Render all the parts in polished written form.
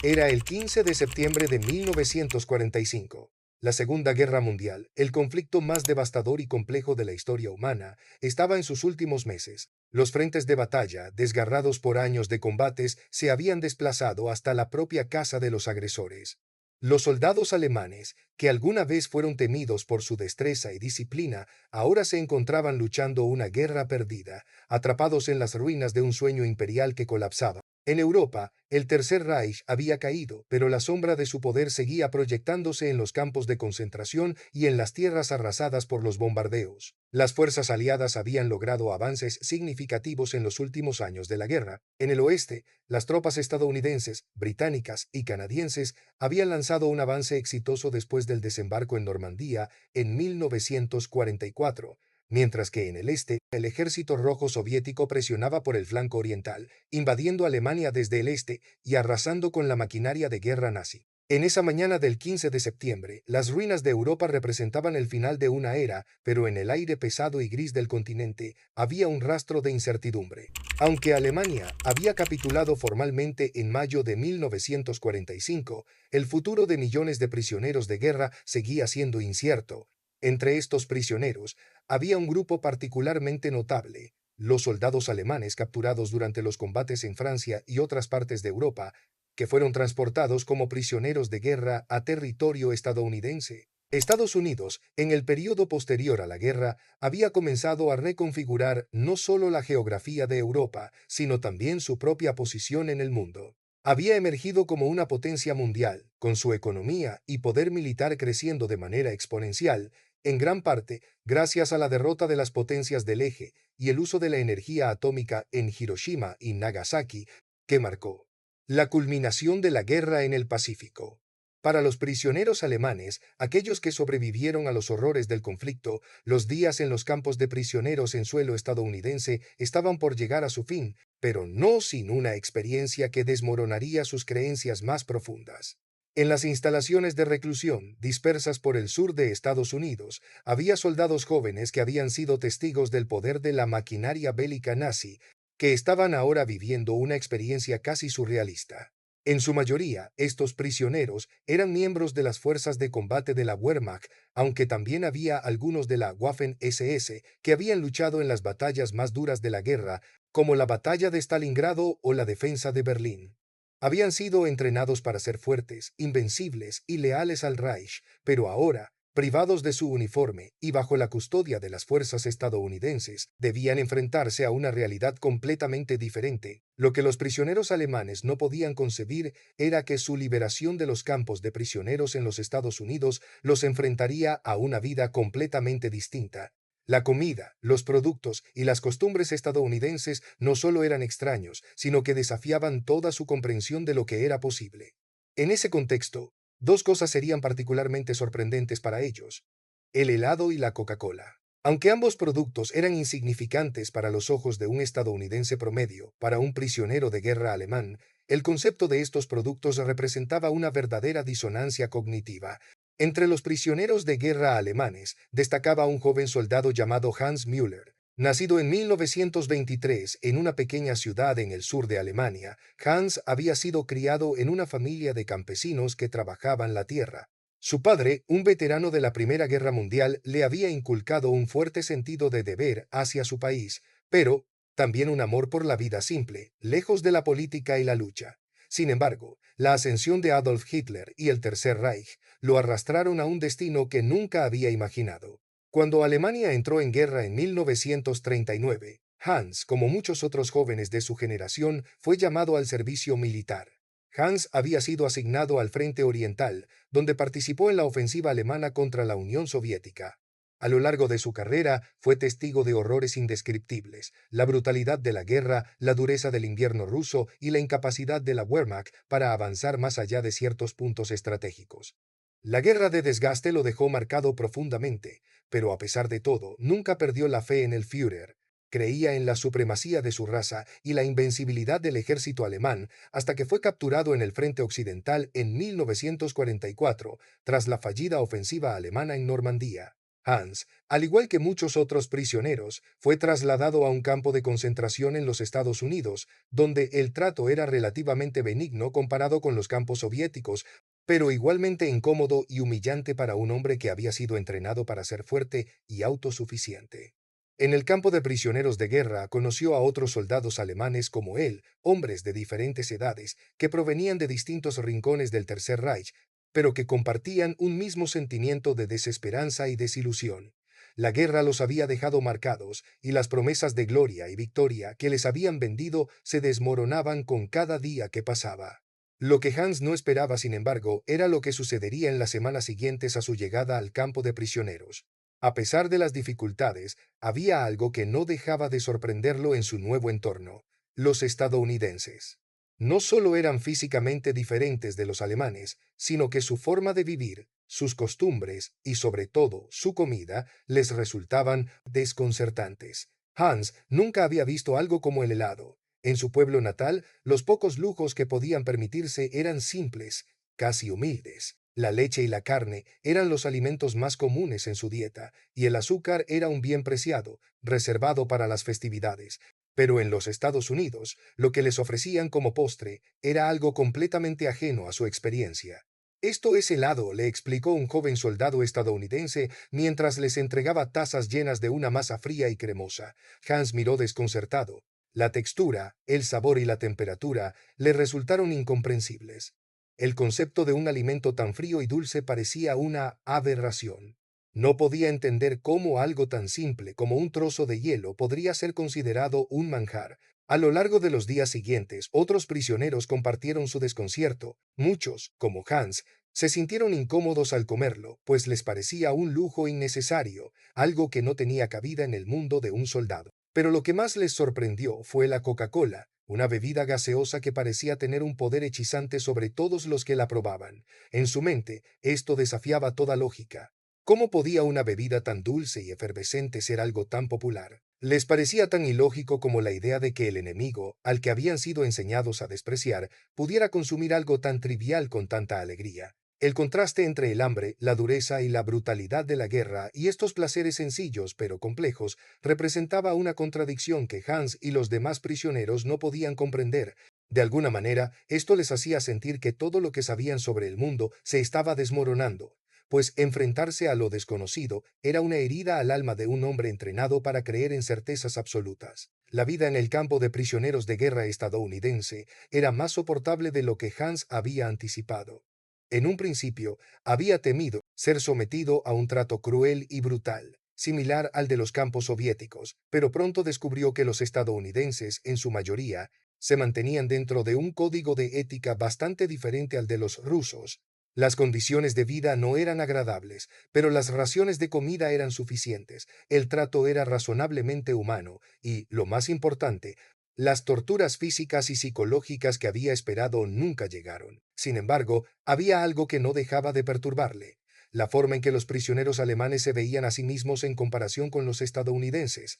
Era el 15 de septiembre de 1945. La Segunda Guerra Mundial, el conflicto más devastador y complejo de la historia humana, estaba en sus últimos meses. Los frentes de batalla, desgarrados por años de combates, se habían desplazado hasta la propia casa de los agresores. Los soldados alemanes, que alguna vez fueron temidos por su destreza y disciplina, ahora se encontraban luchando una guerra perdida, atrapados en las ruinas de un sueño imperial que colapsaba. En Europa, el Tercer Reich había caído, pero la sombra de su poder seguía proyectándose en los campos de concentración y en las tierras arrasadas por los bombardeos. Las fuerzas aliadas habían logrado avances significativos en los últimos años de la guerra. En el oeste, las tropas estadounidenses, británicas y canadienses habían lanzado un avance exitoso después del desembarco en Normandía en 1944, mientras que en el este, el ejército rojo soviético presionaba por el flanco oriental, invadiendo Alemania desde el este y arrasando con la maquinaria de guerra nazi. En esa mañana del 15 de septiembre, las ruinas de Europa representaban el final de una era, pero en el aire pesado y gris del continente había un rastro de incertidumbre. Aunque Alemania había capitulado formalmente en mayo de 1945, el futuro de millones de prisioneros de guerra seguía siendo incierto. Entre estos prisioneros había un grupo particularmente notable: los soldados alemanes capturados durante los combates en Francia y otras partes de Europa, que fueron transportados como prisioneros de guerra a territorio estadounidense. Estados Unidos, en el periodo posterior a la guerra, había comenzado a reconfigurar no solo la geografía de Europa, sino también su propia posición en el mundo. Había emergido como una potencia mundial, con su economía y poder militar creciendo de manera exponencial, en gran parte gracias a la derrota de las potencias del Eje y el uso de la energía atómica en Hiroshima y Nagasaki, que marcó la culminación de la guerra en el Pacífico. Para los prisioneros alemanes, aquellos que sobrevivieron a los horrores del conflicto, los días en los campos de prisioneros en suelo estadounidense estaban por llegar a su fin, pero no sin una experiencia que desmoronaría sus creencias más profundas. En las instalaciones de reclusión, dispersas por el sur de Estados Unidos, había soldados jóvenes que habían sido testigos del poder de la maquinaria bélica nazi, que estaban ahora viviendo una experiencia casi surrealista. En su mayoría, estos prisioneros eran miembros de las fuerzas de combate de la Wehrmacht, aunque también había algunos de la Waffen-SS que habían luchado en las batallas más duras de la guerra, como la batalla de Stalingrado o la defensa de Berlín. Habían sido entrenados para ser fuertes, invencibles y leales al Reich, pero ahora, privados de su uniforme y bajo la custodia de las fuerzas estadounidenses, debían enfrentarse a una realidad completamente diferente. Lo que los prisioneros alemanes no podían concebir era que su liberación de los campos de prisioneros en los Estados Unidos los enfrentaría a una vida completamente distinta. La comida, los productos y las costumbres estadounidenses no solo eran extraños, sino que desafiaban toda su comprensión de lo que era posible. En ese contexto, dos cosas serían particularmente sorprendentes para ellos: el helado y la Coca-Cola. Aunque ambos productos eran insignificantes para los ojos de un estadounidense promedio, para un prisionero de guerra alemán, el concepto de estos productos representaba una verdadera disonancia cognitiva. Entre los prisioneros de guerra alemanes destacaba un joven soldado llamado Hans Müller. Nacido en 1923 en una pequeña ciudad en el sur de Alemania, Hans había sido criado en una familia de campesinos que trabajaban la tierra. Su padre, un veterano de la Primera Guerra Mundial, le había inculcado un fuerte sentido de deber hacia su país, pero también un amor por la vida simple, lejos de la política y la lucha. Sin embargo, la ascensión de Adolf Hitler y el Tercer Reich lo arrastraron a un destino que nunca había imaginado. Cuando Alemania entró en guerra en 1939, Hans, como muchos otros jóvenes de su generación, fue llamado al servicio militar. Hans había sido asignado al Frente Oriental, donde participó en la ofensiva alemana contra la Unión Soviética. A lo largo de su carrera fue testigo de horrores indescriptibles: la brutalidad de la guerra, la dureza del invierno ruso y la incapacidad de la Wehrmacht para avanzar más allá de ciertos puntos estratégicos. La guerra de desgaste lo dejó marcado profundamente, pero a pesar de todo, nunca perdió la fe en el Führer. Creía en la supremacía de su raza y la invencibilidad del ejército alemán hasta que fue capturado en el frente occidental en 1944, tras la fallida ofensiva alemana en Normandía. Hans, al igual que muchos otros prisioneros, fue trasladado a un campo de concentración en los Estados Unidos, donde el trato era relativamente benigno comparado con los campos soviéticos, pero igualmente incómodo y humillante para un hombre que había sido entrenado para ser fuerte y autosuficiente. En el campo de prisioneros de guerra conoció a otros soldados alemanes como él, hombres de diferentes edades, que provenían de distintos rincones del Tercer Reich, pero que compartían un mismo sentimiento de desesperanza y desilusión. La guerra los había dejado marcados, y las promesas de gloria y victoria que les habían vendido se desmoronaban con cada día que pasaba. Lo que Hans no esperaba, sin embargo, era lo que sucedería en las semanas siguientes a su llegada al campo de prisioneros. A pesar de las dificultades, había algo que no dejaba de sorprenderlo en su nuevo entorno: los estadounidenses. No solo eran físicamente diferentes de los alemanes, sino que su forma de vivir, sus costumbres y sobre todo su comida les resultaban desconcertantes. Hans nunca había visto algo como el helado. En su pueblo natal, los pocos lujos que podían permitirse eran simples, casi humildes. La leche y la carne eran los alimentos más comunes en su dieta, y el azúcar era un bien preciado, reservado para las festividades. Pero en los Estados Unidos, lo que les ofrecían como postre era algo completamente ajeno a su experiencia. Esto es helado, le explicó un joven soldado estadounidense mientras les entregaba tazas llenas de una masa fría y cremosa. Hans miró desconcertado. La textura, el sabor y la temperatura le resultaron incomprensibles. El concepto de un alimento tan frío y dulce parecía una aberración. No podía entender cómo algo tan simple como un trozo de hielo podría ser considerado un manjar. A lo largo de los días siguientes, otros prisioneros compartieron su desconcierto. Muchos, como Hans, se sintieron incómodos al comerlo, pues les parecía un lujo innecesario, algo que no tenía cabida en el mundo de un soldado. Pero lo que más les sorprendió fue la Coca-Cola, una bebida gaseosa que parecía tener un poder hechizante sobre todos los que la probaban. En su mente, esto desafiaba toda lógica. ¿Cómo podía una bebida tan dulce y efervescente ser algo tan popular? Les parecía tan ilógico como la idea de que el enemigo, al que habían sido enseñados a despreciar, pudiera consumir algo tan trivial con tanta alegría. El contraste entre el hambre, la dureza y la brutalidad de la guerra y estos placeres sencillos pero complejos representaba una contradicción que Hans y los demás prisioneros no podían comprender. De alguna manera, esto les hacía sentir que todo lo que sabían sobre el mundo se estaba desmoronando, pues enfrentarse a lo desconocido era una herida al alma de un hombre entrenado para creer en certezas absolutas. La vida en el campo de prisioneros de guerra estadounidense era más soportable de lo que Hans había anticipado. En un principio, había temido ser sometido a un trato cruel y brutal, similar al de los campos soviéticos, pero pronto descubrió que los estadounidenses, en su mayoría, se mantenían dentro de un código de ética bastante diferente al de los rusos. Las condiciones de vida no eran agradables, pero las raciones de comida eran suficientes, el trato era razonablemente humano y, lo más importante, las torturas físicas y psicológicas que había esperado nunca llegaron. Sin embargo, había algo que no dejaba de perturbarle: la forma en que los prisioneros alemanes se veían a sí mismos en comparación con los estadounidenses.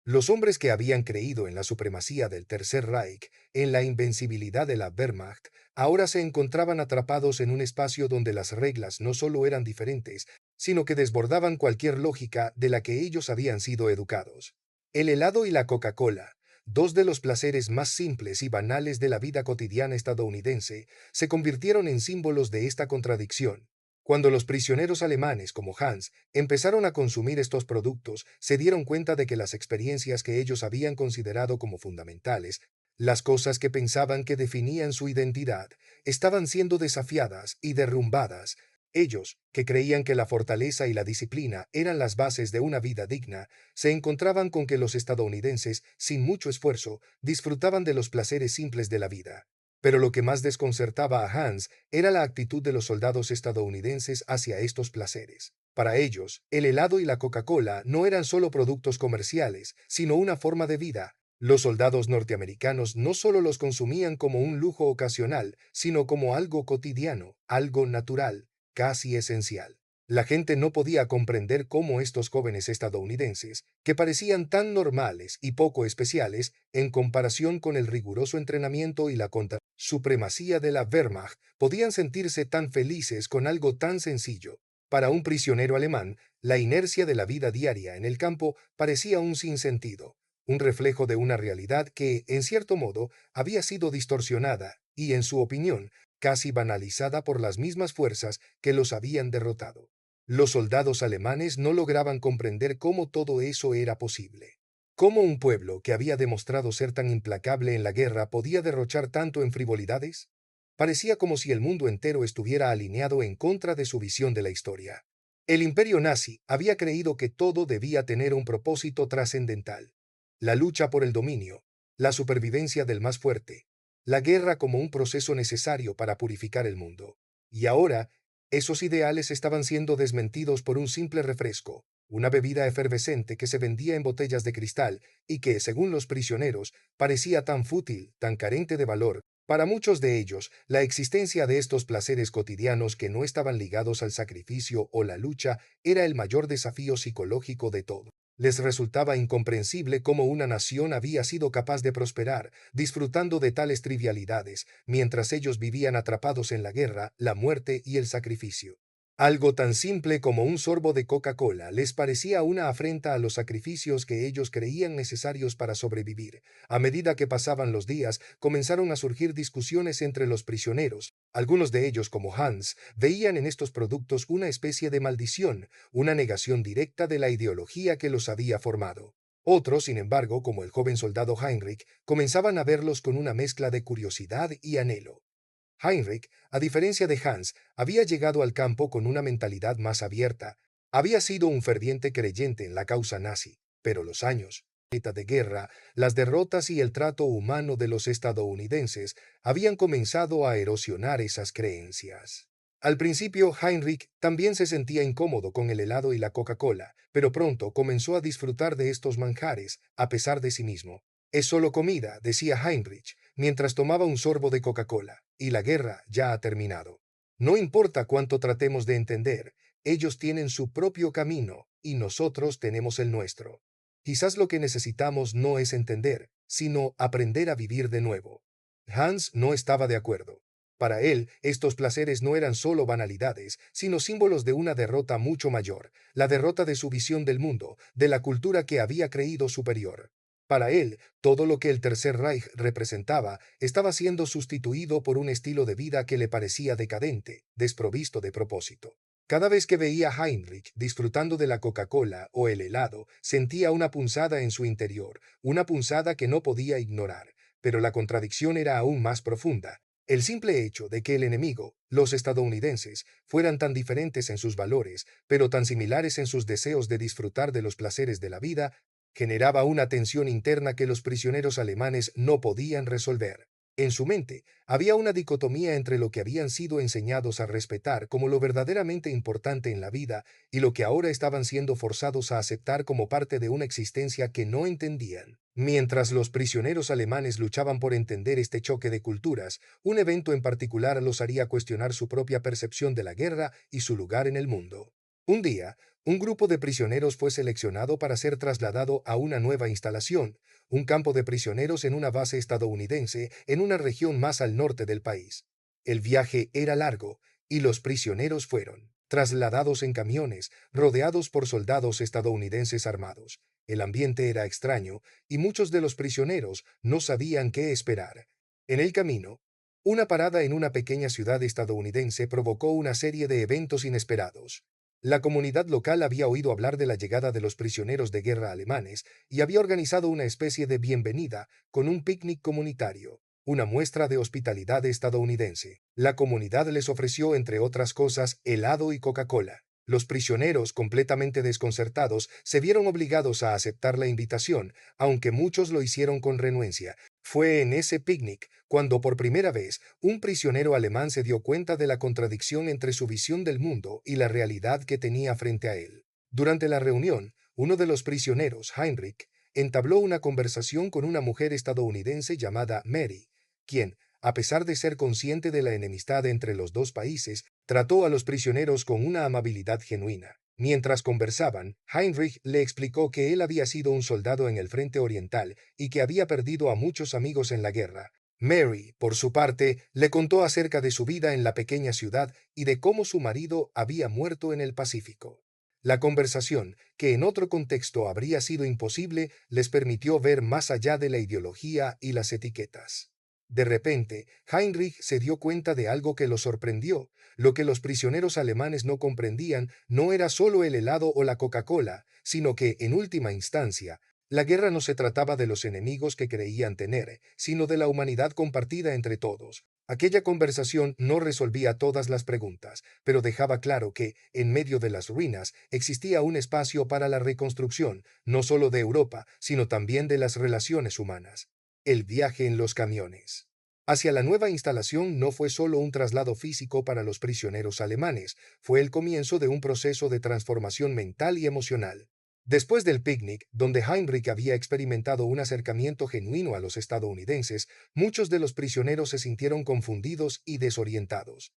Los hombres que habían creído en la supremacía del Tercer Reich, en la invencibilidad de la Wehrmacht, ahora se encontraban atrapados en un espacio donde las reglas no solo eran diferentes, sino que desbordaban cualquier lógica de la que ellos habían sido educados. El helado y la Coca-Cola, dos de los placeres más simples y banales de la vida cotidiana estadounidense, se convirtieron en símbolos de esta contradicción. Cuando los prisioneros alemanes como Hans empezaron a consumir estos productos, se dieron cuenta de que las experiencias que ellos habían considerado como fundamentales, las cosas que pensaban que definían su identidad, estaban siendo desafiadas y derrumbadas. Ellos, que creían que la fortaleza y la disciplina eran las bases de una vida digna, se encontraban con que los estadounidenses, sin mucho esfuerzo, disfrutaban de los placeres simples de la vida. Pero lo que más desconcertaba a Hans era la actitud de los soldados estadounidenses hacia estos placeres. Para ellos, el helado y la Coca-Cola no eran solo productos comerciales, sino una forma de vida. Los soldados norteamericanos no solo los consumían como un lujo ocasional, sino como algo cotidiano, algo natural, casi esencial. La gente no podía comprender cómo estos jóvenes estadounidenses, que parecían tan normales y poco especiales en comparación con el riguroso entrenamiento y la supremacía de la Wehrmacht, podían sentirse tan felices con algo tan sencillo. Para un prisionero alemán, La inercia de la vida diaria en el campo parecía un sinsentido, un reflejo de una realidad que, en cierto modo, había sido distorsionada y, en su opinión, casi banalizada por las mismas fuerzas que los habían derrotado. Los soldados alemanes no lograban comprender cómo todo eso era posible. ¿Cómo un pueblo que había demostrado ser tan implacable en la guerra podía derrochar tanto en frivolidades? Parecía como si el mundo entero estuviera alineado en contra de su visión de la historia. El imperio nazi había creído que todo debía tener un propósito trascendental: la lucha por el dominio, la supervivencia del más fuerte, la guerra como un proceso necesario para purificar el mundo. Y ahora, esos ideales estaban siendo desmentidos por un simple refresco, una bebida efervescente que se vendía en botellas de cristal y que, según los prisioneros, parecía tan fútil, tan carente de valor. Para muchos de ellos, la existencia de estos placeres cotidianos que no estaban ligados al sacrificio o la lucha era el mayor desafío psicológico de todo. Les resultaba incomprensible cómo una nación había sido capaz de prosperar, disfrutando de tales trivialidades, mientras ellos vivían atrapados en la guerra, la muerte y el sacrificio. Algo tan simple como un sorbo de Coca-Cola les parecía una afrenta a los sacrificios que ellos creían necesarios para sobrevivir. A medida que pasaban los días, comenzaron a surgir discusiones entre los prisioneros. Algunos de ellos, como Hans, veían en estos productos una especie de maldición, una negación directa de la ideología que los había formado. Otros, sin embargo, como el joven soldado Heinrich, comenzaban a verlos con una mezcla de curiosidad y anhelo. Heinrich, a diferencia de Hans, había llegado al campo con una mentalidad más abierta. Había sido un ferviente creyente en la causa nazi, pero los años de guerra, las derrotas y el trato humano de los estadounidenses habían comenzado a erosionar esas creencias. Al principio, Heinrich también se sentía incómodo con el helado y la Coca-Cola, pero pronto comenzó a disfrutar de estos manjares, a pesar de sí mismo. Es solo comida, decía Heinrich, mientras tomaba un sorbo de Coca-Cola, y la guerra ya ha terminado. No importa cuánto tratemos de entender, ellos tienen su propio camino y nosotros tenemos el nuestro. Quizás lo que necesitamos no es entender, sino aprender a vivir de nuevo. Hans no estaba de acuerdo. Para él, estos placeres no eran solo banalidades, sino símbolos de una derrota mucho mayor, la derrota de su visión del mundo, de la cultura que había creído superior. Para él, todo lo que el Tercer Reich representaba estaba siendo sustituido por un estilo de vida que le parecía decadente, desprovisto de propósito. Cada vez que veía a Heinrich disfrutando de la Coca-Cola o el helado, sentía una punzada en su interior, una punzada que no podía ignorar, pero la contradicción era aún más profunda. El simple hecho de que el enemigo, los estadounidenses, fueran tan diferentes en sus valores, pero tan similares en sus deseos de disfrutar de los placeres de la vida, generaba una tensión interna que los prisioneros alemanes no podían resolver. En su mente había una dicotomía entre lo que habían sido enseñados a respetar como lo verdaderamente importante en la vida y lo que ahora estaban siendo forzados a aceptar como parte de una existencia que no entendían. Mientras los prisioneros alemanes luchaban por entender este choque de culturas, un evento en particular los haría cuestionar su propia percepción de la guerra y su lugar en el mundo. Un día, un grupo de prisioneros fue seleccionado para ser trasladado a una nueva instalación, un campo de prisioneros en una base estadounidense en una región más al norte del país. El viaje era largo y los prisioneros fueron trasladados en camiones, rodeados por soldados estadounidenses armados. El ambiente era extraño y muchos de los prisioneros no sabían qué esperar. En el camino, una parada en una pequeña ciudad estadounidense provocó una serie de eventos inesperados. La comunidad local había oído hablar de la llegada de los prisioneros de guerra alemanes y había organizado una especie de bienvenida con un picnic comunitario, una muestra de hospitalidad estadounidense. La comunidad les ofreció, entre otras cosas, helado y Coca-Cola. Los prisioneros, completamente desconcertados, se vieron obligados a aceptar la invitación, aunque muchos lo hicieron con renuencia. Fue en ese picnic cuando por primera vez un prisionero alemán se dio cuenta de la contradicción entre su visión del mundo y la realidad que tenía frente a él. Durante la reunión, uno de los prisioneros, Heinrich, entabló una conversación con una mujer estadounidense llamada Mary, quien, a pesar de ser consciente de la enemistad entre los dos países, trató a los prisioneros con una amabilidad genuina. Mientras conversaban, Heinrich le explicó que él había sido un soldado en el frente oriental y que había perdido a muchos amigos en la guerra. Mary, por su parte, le contó acerca de su vida en la pequeña ciudad y de cómo su marido había muerto en el Pacífico. La conversación, que en otro contexto habría sido imposible, les permitió ver más allá de la ideología y las etiquetas. De repente, Heinrich se dio cuenta de algo que lo sorprendió. Lo que los prisioneros alemanes no comprendían no era solo el helado o la Coca-Cola, sino que, en última instancia, la guerra no se trataba de los enemigos que creían tener, sino de la humanidad compartida entre todos. Aquella conversación no resolvía todas las preguntas, pero dejaba claro que, en medio de las ruinas, existía un espacio para la reconstrucción, no solo de Europa, sino también de las relaciones humanas. El viaje en los camiones. Hacia la nueva instalación no fue solo un traslado físico para los prisioneros alemanes, fue el comienzo de un proceso de transformación mental y emocional. Después del picnic, donde Heinrich había experimentado un acercamiento genuino a los estadounidenses, muchos de los prisioneros se sintieron confundidos y desorientados.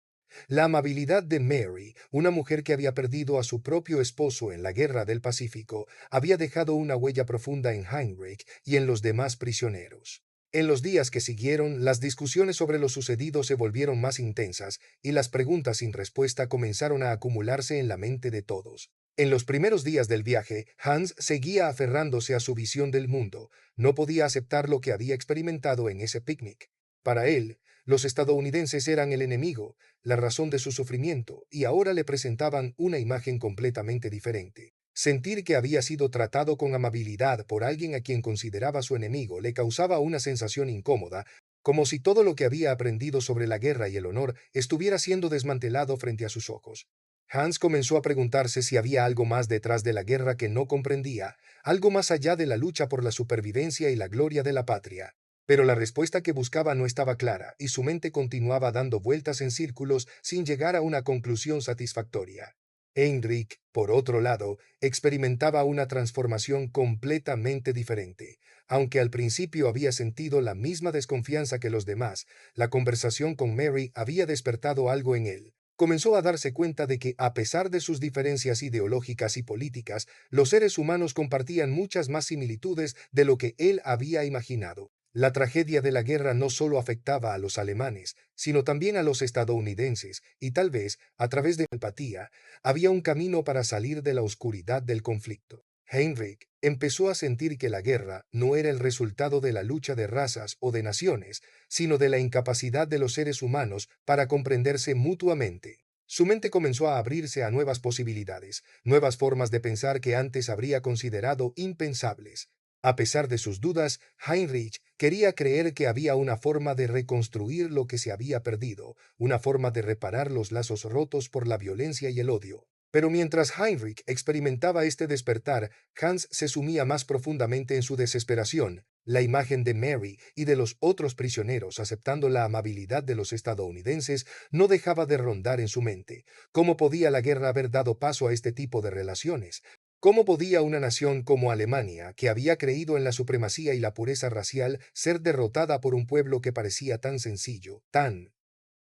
La amabilidad de Mary, una mujer que había perdido a su propio esposo en la Guerra del Pacífico, había dejado una huella profunda en Heinrich y en los demás prisioneros. En los días que siguieron, las discusiones sobre lo sucedido se volvieron más intensas y las preguntas sin respuesta comenzaron a acumularse en la mente de todos. En los primeros días del viaje, Hans seguía aferrándose a su visión del mundo. No podía aceptar lo que había experimentado en ese picnic. Para él, los estadounidenses eran el enemigo, la razón de su sufrimiento, y ahora le presentaban una imagen completamente diferente. Sentir que había sido tratado con amabilidad por alguien a quien consideraba su enemigo le causaba una sensación incómoda, como si todo lo que había aprendido sobre la guerra y el honor estuviera siendo desmantelado frente a sus ojos. Hans comenzó a preguntarse si había algo más detrás de la guerra que no comprendía, algo más allá de la lucha por la supervivencia y la gloria de la patria. Pero la respuesta que buscaba no estaba clara, y su mente continuaba dando vueltas en círculos sin llegar a una conclusión satisfactoria. Heinrich, por otro lado, experimentaba una transformación completamente diferente. Aunque al principio había sentido la misma desconfianza que los demás, la conversación con Mary había despertado algo en él. Comenzó a darse cuenta de que, a pesar de sus diferencias ideológicas y políticas, los seres humanos compartían muchas más similitudes de lo que él había imaginado. La tragedia de la guerra no solo afectaba a los alemanes, sino también a los estadounidenses, y tal vez, a través de la empatía, había un camino para salir de la oscuridad del conflicto. Heinrich empezó a sentir que la guerra no era el resultado de la lucha de razas o de naciones, sino de la incapacidad de los seres humanos para comprenderse mutuamente. Su mente comenzó a abrirse a nuevas posibilidades, nuevas formas de pensar que antes habría considerado impensables. A pesar de sus dudas, Heinrich quería creer que había una forma de reconstruir lo que se había perdido, una forma de reparar los lazos rotos por la violencia y el odio. Pero mientras Heinrich experimentaba este despertar, Hans se sumía más profundamente en su desesperación. La imagen de Mary y de los otros prisioneros aceptando la amabilidad de los estadounidenses no dejaba de rondar en su mente. ¿Cómo podía la guerra haber dado paso a este tipo de relaciones? ¿Cómo podía una nación como Alemania, que había creído en la supremacía y la pureza racial, ser derrotada por un pueblo que parecía tan sencillo, tan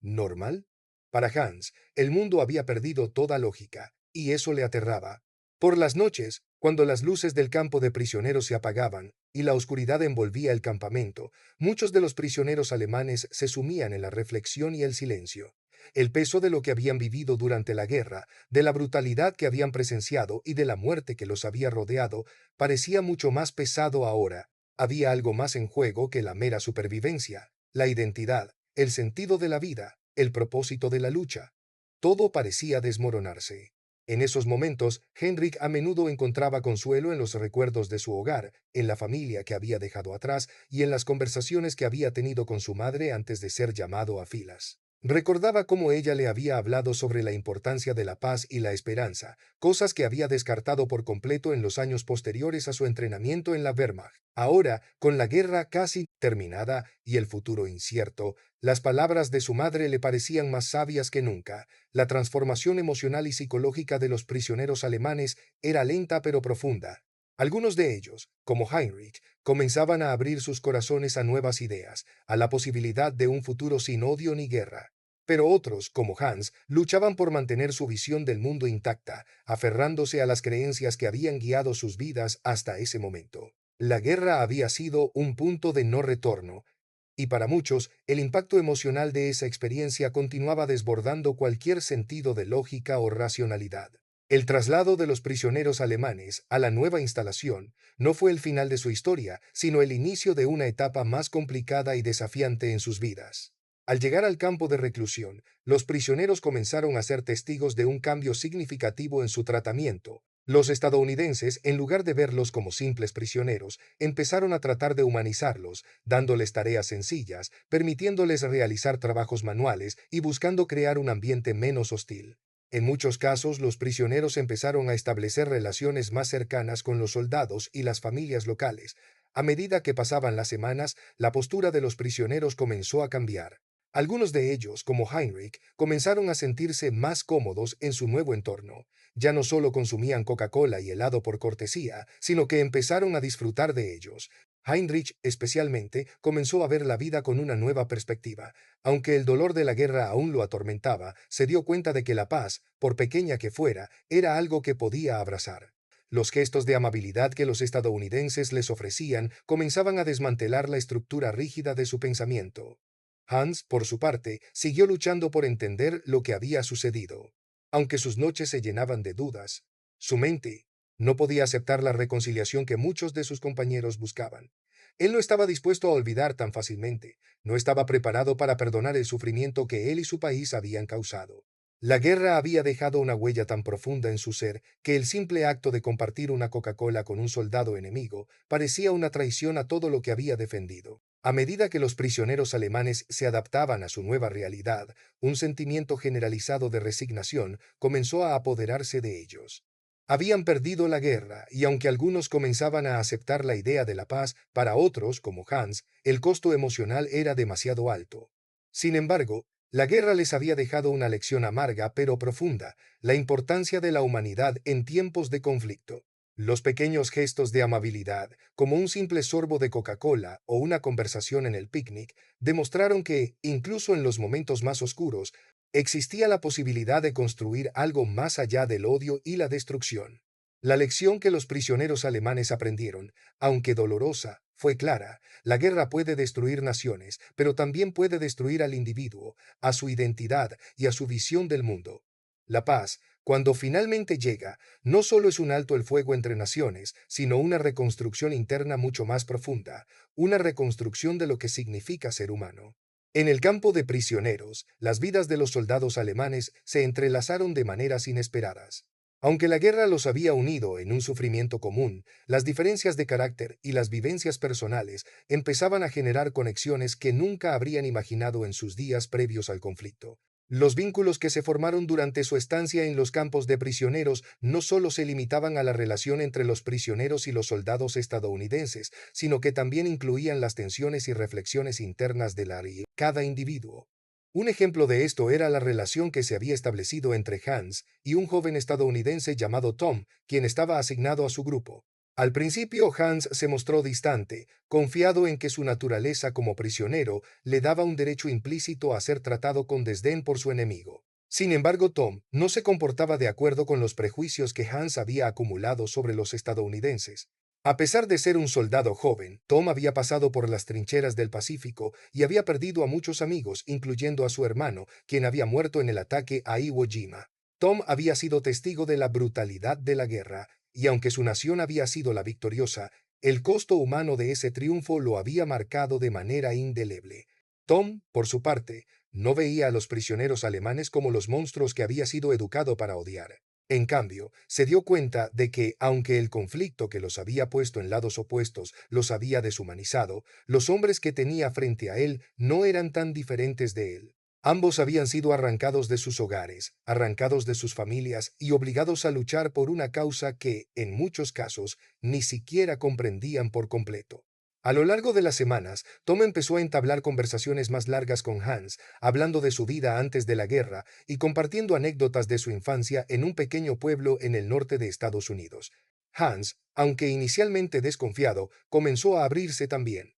normal? Para Hans, el mundo había perdido toda lógica, y eso le aterraba. Por las noches, cuando las luces del campo de prisioneros se apagaban y la oscuridad envolvía el campamento, muchos de los prisioneros alemanes se sumían en la reflexión y el silencio. El peso de lo que habían vivido durante la guerra, de la brutalidad que habían presenciado y de la muerte que los había rodeado, parecía mucho más pesado ahora. Había algo más en juego que la mera supervivencia, la identidad, el sentido de la vida, el propósito de la lucha. Todo parecía desmoronarse. En esos momentos, Henrik a menudo encontraba consuelo en los recuerdos de su hogar, en la familia que había dejado atrás y en las conversaciones que había tenido con su madre antes de ser llamado a filas. Recordaba cómo ella le había hablado sobre la importancia de la paz y la esperanza, cosas que había descartado por completo en los años posteriores a su entrenamiento en la Wehrmacht. Ahora, con la guerra casi terminada y el futuro incierto, las palabras de su madre le parecían más sabias que nunca. La transformación emocional y psicológica de los prisioneros alemanes era lenta pero profunda. Algunos de ellos, como Heinrich, comenzaban a abrir sus corazones a nuevas ideas, a la posibilidad de un futuro sin odio ni guerra. Pero otros, como Hans, luchaban por mantener su visión del mundo intacta, aferrándose a las creencias que habían guiado sus vidas hasta ese momento. La guerra había sido un punto de no retorno, y para muchos, el impacto emocional de esa experiencia continuaba desbordando cualquier sentido de lógica o racionalidad. El traslado de los prisioneros alemanes a la nueva instalación no fue el final de su historia, sino el inicio de una etapa más complicada y desafiante en sus vidas. Al llegar al campo de reclusión, los prisioneros comenzaron a ser testigos de un cambio significativo en su tratamiento. Los estadounidenses, en lugar de verlos como simples prisioneros, empezaron a tratar de humanizarlos, dándoles tareas sencillas, permitiéndoles realizar trabajos manuales y buscando crear un ambiente menos hostil. En muchos casos, los prisioneros empezaron a establecer relaciones más cercanas con los soldados y las familias locales. A medida que pasaban las semanas, la postura de los prisioneros comenzó a cambiar. Algunos de ellos, como Heinrich, comenzaron a sentirse más cómodos en su nuevo entorno. Ya no solo consumían Coca-Cola y helado por cortesía, sino que empezaron a disfrutar de ellos. Heinrich, especialmente, comenzó a ver la vida con una nueva perspectiva. Aunque el dolor de la guerra aún lo atormentaba, se dio cuenta de que la paz, por pequeña que fuera, era algo que podía abrazar. Los gestos de amabilidad que los estadounidenses les ofrecían comenzaban a desmantelar la estructura rígida de su pensamiento. Hans, por su parte, siguió luchando por entender lo que había sucedido. Aunque sus noches se llenaban de dudas, su mente no podía aceptar la reconciliación que muchos de sus compañeros buscaban. Él no estaba dispuesto a olvidar tan fácilmente, no estaba preparado para perdonar el sufrimiento que él y su país habían causado. La guerra había dejado una huella tan profunda en su ser que el simple acto de compartir una Coca-Cola con un soldado enemigo parecía una traición a todo lo que había defendido. A medida que los prisioneros alemanes se adaptaban a su nueva realidad, un sentimiento generalizado de resignación comenzó a apoderarse de ellos. Habían perdido la guerra, y aunque algunos comenzaban a aceptar la idea de la paz, para otros, como Hans, el costo emocional era demasiado alto. Sin embargo, la guerra les había dejado una lección amarga pero profunda, la importancia de la humanidad en tiempos de conflicto. Los pequeños gestos de amabilidad, como un simple sorbo de Coca-Cola o una conversación en el picnic, demostraron que, incluso en los momentos más oscuros, existía la posibilidad de construir algo más allá del odio y la destrucción. La lección que los prisioneros alemanes aprendieron, aunque dolorosa, fue clara. La guerra puede destruir naciones, pero también puede destruir al individuo, a su identidad y a su visión del mundo. La paz, cuando finalmente llega, no solo es un alto el fuego entre naciones, sino una reconstrucción interna mucho más profunda, una reconstrucción de lo que significa ser humano. En el campo de prisioneros, las vidas de los soldados alemanes se entrelazaron de maneras inesperadas. Aunque la guerra los había unido en un sufrimiento común, las diferencias de carácter y las vivencias personales empezaban a generar conexiones que nunca habrían imaginado en sus días previos al conflicto. Los vínculos que se formaron durante su estancia en los campos de prisioneros no solo se limitaban a la relación entre los prisioneros y los soldados estadounidenses, sino que también incluían las tensiones y reflexiones internas de cada individuo. Un ejemplo de esto era la relación que se había establecido entre Hans y un joven estadounidense llamado Tom, quien estaba asignado a su grupo. Al principio Hans se mostró distante, confiado en que su naturaleza como prisionero le daba un derecho implícito a ser tratado con desdén por su enemigo. Sin embargo, Tom no se comportaba de acuerdo con los prejuicios que Hans había acumulado sobre los estadounidenses. A pesar de ser un soldado joven, Tom había pasado por las trincheras del Pacífico y había perdido a muchos amigos, incluyendo a su hermano, quien había muerto en el ataque a Iwo Jima. Tom había sido testigo de la brutalidad de la guerra, y aunque su nación había sido la victoriosa, el costo humano de ese triunfo lo había marcado de manera indeleble. Tom, por su parte, no veía a los prisioneros alemanes como los monstruos que había sido educado para odiar. En cambio, se dio cuenta de que, aunque el conflicto que los había puesto en lados opuestos los había deshumanizado, los hombres que tenía frente a él no eran tan diferentes de él. Ambos habían sido arrancados de sus hogares, arrancados de sus familias y obligados a luchar por una causa que, en muchos casos, ni siquiera comprendían por completo. A lo largo de las semanas, Tom empezó a entablar conversaciones más largas con Hans, hablando de su vida antes de la guerra y compartiendo anécdotas de su infancia en un pequeño pueblo en el norte de Estados Unidos. Hans, aunque inicialmente desconfiado, comenzó a abrirse también.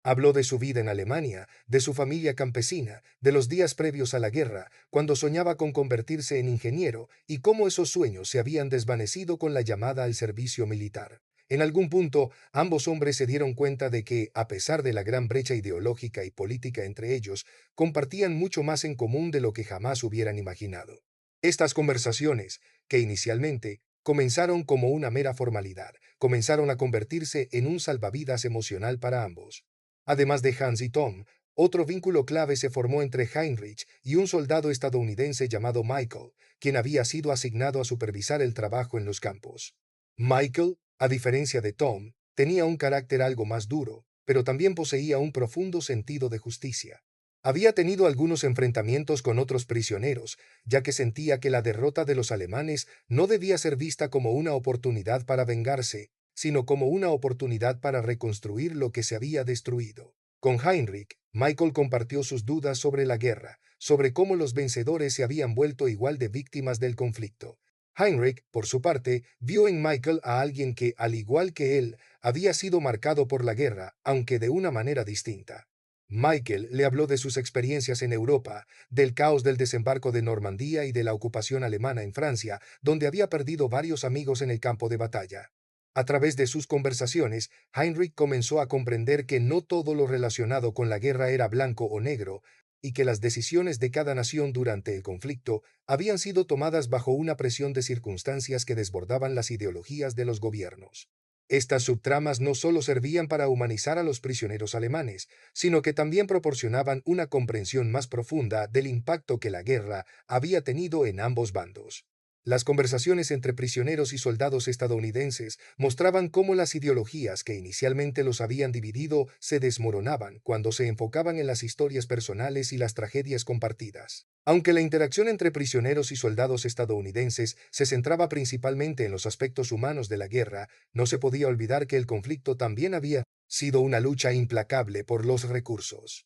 Habló de su vida en Alemania, de su familia campesina, de los días previos a la guerra, cuando soñaba con convertirse en ingeniero, y cómo esos sueños se habían desvanecido con la llamada al servicio militar. En algún punto, ambos hombres se dieron cuenta de que, a pesar de la gran brecha ideológica y política entre ellos, compartían mucho más en común de lo que jamás hubieran imaginado. Estas conversaciones, que inicialmente comenzaron como una mera formalidad, comenzaron a convertirse en un salvavidas emocional para ambos. Además de Hans y Tom, otro vínculo clave se formó entre Heinrich y un soldado estadounidense llamado Michael, quien había sido asignado a supervisar el trabajo en los campos. Michael, a diferencia de Tom, tenía un carácter algo más duro, pero también poseía un profundo sentido de justicia. Había tenido algunos enfrentamientos con otros prisioneros, ya que sentía que la derrota de los alemanes no debía ser vista como una oportunidad para vengarse, sino como una oportunidad para reconstruir lo que se había destruido. Con Heinrich, Michael compartió sus dudas sobre la guerra, sobre cómo los vencedores se habían vuelto igual de víctimas del conflicto. Heinrich, por su parte, vio en Michael a alguien que, al igual que él, había sido marcado por la guerra, aunque de una manera distinta. Michael le habló de sus experiencias en Europa, del caos del desembarco de Normandía y de la ocupación alemana en Francia, donde había perdido varios amigos en el campo de batalla. A través de sus conversaciones, Heinrich comenzó a comprender que no todo lo relacionado con la guerra era blanco o negro, y que las decisiones de cada nación durante el conflicto habían sido tomadas bajo una presión de circunstancias que desbordaban las ideologías de los gobiernos. Estas subtramas no solo servían para humanizar a los prisioneros alemanes, sino que también proporcionaban una comprensión más profunda del impacto que la guerra había tenido en ambos bandos. Las conversaciones entre prisioneros y soldados estadounidenses mostraban cómo las ideologías que inicialmente los habían dividido se desmoronaban cuando se enfocaban en las historias personales y las tragedias compartidas. Aunque la interacción entre prisioneros y soldados estadounidenses se centraba principalmente en los aspectos humanos de la guerra, no se podía olvidar que el conflicto también había sido una lucha implacable por los recursos.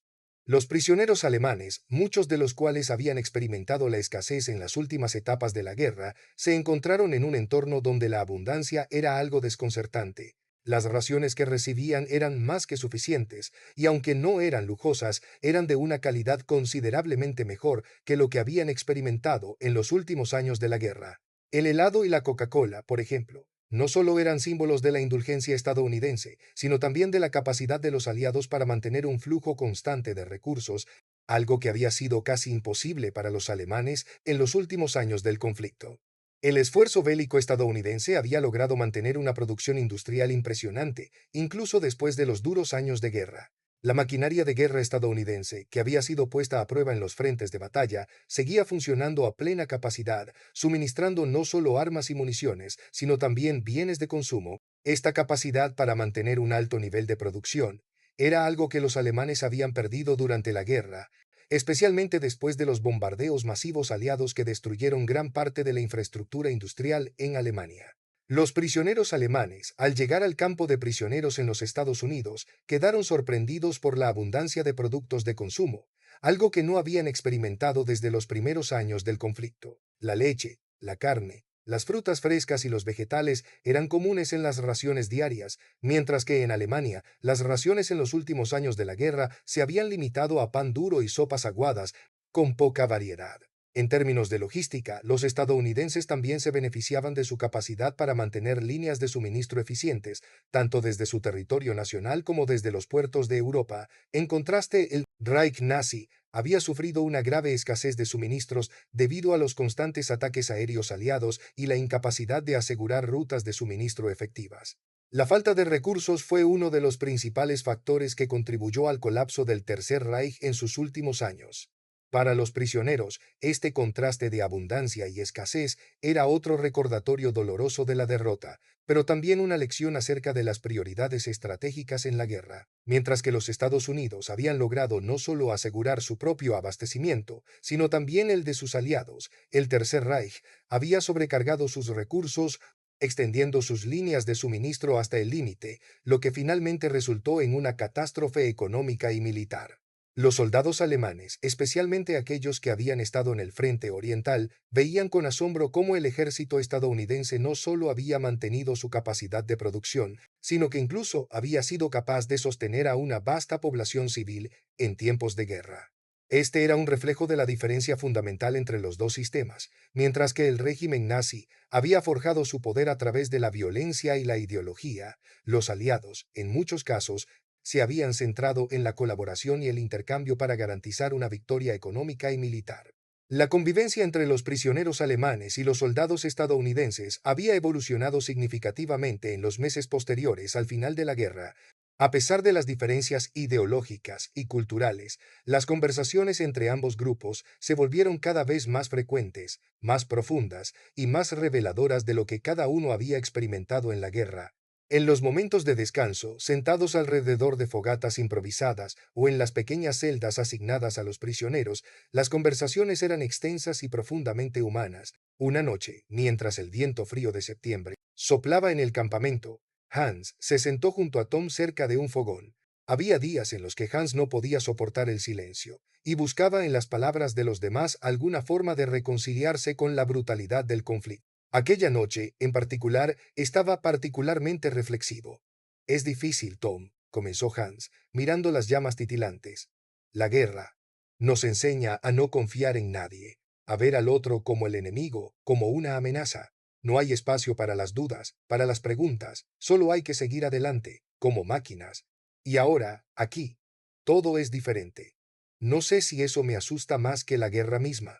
Los prisioneros alemanes, muchos de los cuales habían experimentado la escasez en las últimas etapas de la guerra, se encontraron en un entorno donde la abundancia era algo desconcertante. Las raciones que recibían eran más que suficientes, y aunque no eran lujosas, eran de una calidad considerablemente mejor que lo que habían experimentado en los últimos años de la guerra. El helado y la Coca-Cola, por ejemplo, no solo eran símbolos de la indulgencia estadounidense, sino también de la capacidad de los aliados para mantener un flujo constante de recursos, algo que había sido casi imposible para los alemanes en los últimos años del conflicto. El esfuerzo bélico estadounidense había logrado mantener una producción industrial impresionante, incluso después de los duros años de guerra. La maquinaria de guerra estadounidense, que había sido puesta a prueba en los frentes de batalla, seguía funcionando a plena capacidad, suministrando no solo armas y municiones, sino también bienes de consumo. Esta capacidad para mantener un alto nivel de producción era algo que los alemanes habían perdido durante la guerra, especialmente después de los bombardeos masivos aliados que destruyeron gran parte de la infraestructura industrial en Alemania. Los prisioneros alemanes, al llegar al campo de prisioneros en los Estados Unidos, quedaron sorprendidos por la abundancia de productos de consumo, algo que no habían experimentado desde los primeros años del conflicto. La leche, la carne, las frutas frescas y los vegetales eran comunes en las raciones diarias, mientras que en Alemania las raciones en los últimos años de la guerra se habían limitado a pan duro y sopas aguadas, con poca variedad. En términos de logística, los estadounidenses también se beneficiaban de su capacidad para mantener líneas de suministro eficientes, tanto desde su territorio nacional como desde los puertos de Europa. En contraste, el Reich nazi había sufrido una grave escasez de suministros debido a los constantes ataques aéreos aliados y la incapacidad de asegurar rutas de suministro efectivas. La falta de recursos fue uno de los principales factores que contribuyó al colapso del Tercer Reich en sus últimos años. Para los prisioneros, este contraste de abundancia y escasez era otro recordatorio doloroso de la derrota, pero también una lección acerca de las prioridades estratégicas en la guerra. Mientras que los Estados Unidos habían logrado no solo asegurar su propio abastecimiento, sino también el de sus aliados, el Tercer Reich había sobrecargado sus recursos, extendiendo sus líneas de suministro hasta el límite, lo que finalmente resultó en una catástrofe económica y militar. Los soldados alemanes, especialmente aquellos que habían estado en el frente oriental, veían con asombro cómo el ejército estadounidense no solo había mantenido su capacidad de producción, sino que incluso había sido capaz de sostener a una vasta población civil en tiempos de guerra. Este era un reflejo de la diferencia fundamental entre los dos sistemas. Mientras que el régimen nazi había forjado su poder a través de la violencia y la ideología, los aliados, en muchos casos, se habían centrado en la colaboración y el intercambio para garantizar una victoria económica y militar. La convivencia entre los prisioneros alemanes y los soldados estadounidenses había evolucionado significativamente en los meses posteriores al final de la guerra. A pesar de las diferencias ideológicas y culturales, las conversaciones entre ambos grupos se volvieron cada vez más frecuentes, más profundas y más reveladoras de lo que cada uno había experimentado en la guerra. En los momentos de descanso, sentados alrededor de fogatas improvisadas o en las pequeñas celdas asignadas a los prisioneros, las conversaciones eran extensas y profundamente humanas. Una noche, mientras el viento frío de septiembre soplaba en el campamento, Hans se sentó junto a Tom cerca de un fogón. Había días en los que Hans no podía soportar el silencio, y buscaba en las palabras de los demás alguna forma de reconciliarse con la brutalidad del conflicto. Aquella noche, en particular, estaba particularmente reflexivo. Es difícil, Tom, comenzó Hans, mirando las llamas titilantes. La guerra nos enseña a no confiar en nadie, a ver al otro como el enemigo, como una amenaza. No hay espacio para las dudas, para las preguntas, solo hay que seguir adelante, como máquinas. Y ahora, aquí, todo es diferente. No sé si eso me asusta más que la guerra misma.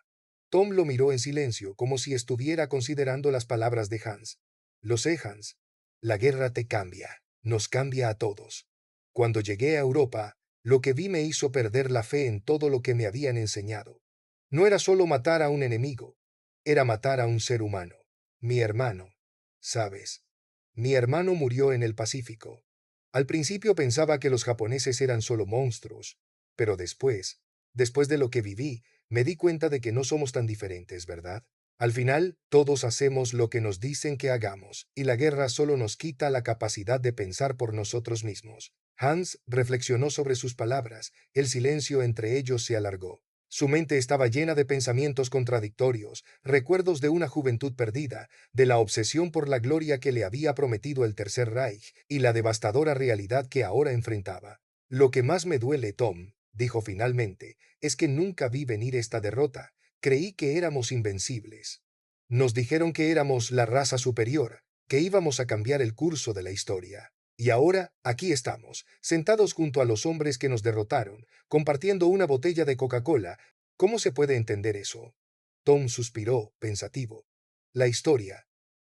Tom lo miró en silencio, como si estuviera considerando las palabras de Hans. Lo sé, Hans. La guerra te cambia, nos cambia a todos. Cuando llegué a Europa, lo que vi me hizo perder la fe en todo lo que me habían enseñado. No era solo matar a un enemigo, era matar a un ser humano. Mi hermano, ¿sabes? Mi hermano murió en el Pacífico. Al principio pensaba que los japoneses eran solo monstruos, pero después de lo que viví, me di cuenta de que no somos tan diferentes, ¿verdad? Al final, todos hacemos lo que nos dicen que hagamos, y la guerra solo nos quita la capacidad de pensar por nosotros mismos. Hans reflexionó sobre sus palabras, el silencio entre ellos se alargó. Su mente estaba llena de pensamientos contradictorios, recuerdos de una juventud perdida, de la obsesión por la gloria que le había prometido el Tercer Reich y la devastadora realidad que ahora enfrentaba. Lo que más me duele, Tom, dijo finalmente, es que nunca vi venir esta derrota. Creí que éramos invencibles. Nos dijeron que éramos la raza superior, que íbamos a cambiar el curso de la historia. Y ahora, aquí estamos, sentados junto a los hombres que nos derrotaron, compartiendo una botella de Coca-Cola. ¿Cómo se puede entender eso? Tom suspiró, pensativo. La historia.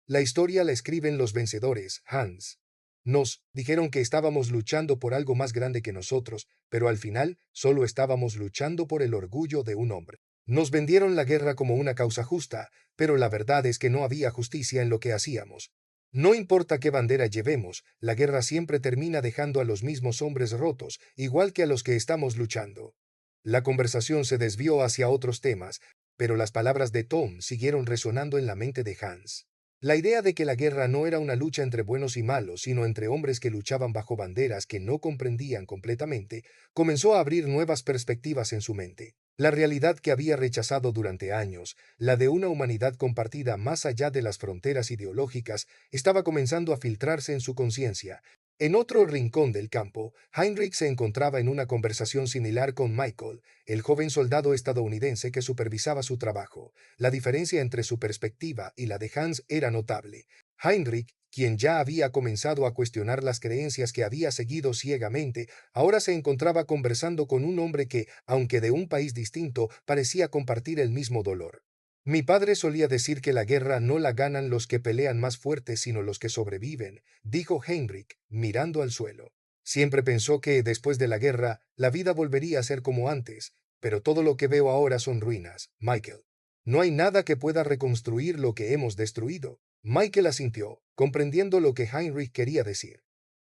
La historia la escriben los vencedores, Hans. Nos dijeron que estábamos luchando por algo más grande que nosotros, pero al final solo estábamos luchando por el orgullo de un hombre. Nos vendieron la guerra como una causa justa, pero la verdad es que no había justicia en lo que hacíamos. No importa qué bandera llevemos, la guerra siempre termina dejando a los mismos hombres rotos, igual que a los que estamos luchando. La conversación se desvió hacia otros temas, pero las palabras de Tom siguieron resonando en la mente de Hans. La idea de que la guerra no era una lucha entre buenos y malos, sino entre hombres que luchaban bajo banderas que no comprendían completamente, comenzó a abrir nuevas perspectivas en su mente. La realidad que había rechazado durante años, la de una humanidad compartida más allá de las fronteras ideológicas, estaba comenzando a filtrarse en su conciencia. En otro rincón del campo, Heinrich se encontraba en una conversación similar con Michael, el joven soldado estadounidense que supervisaba su trabajo. La diferencia entre su perspectiva y la de Hans era notable. Heinrich, quien ya había comenzado a cuestionar las creencias que había seguido ciegamente, ahora se encontraba conversando con un hombre que, aunque de un país distinto, parecía compartir el mismo dolor. Mi padre solía decir que la guerra no la ganan los que pelean más fuertes, sino los que sobreviven, dijo Heinrich, mirando al suelo. Siempre pensó que, después de la guerra, la vida volvería a ser como antes, pero todo lo que veo ahora son ruinas, Michael. No hay nada que pueda reconstruir lo que hemos destruido. Michael asintió, comprendiendo lo que Heinrich quería decir.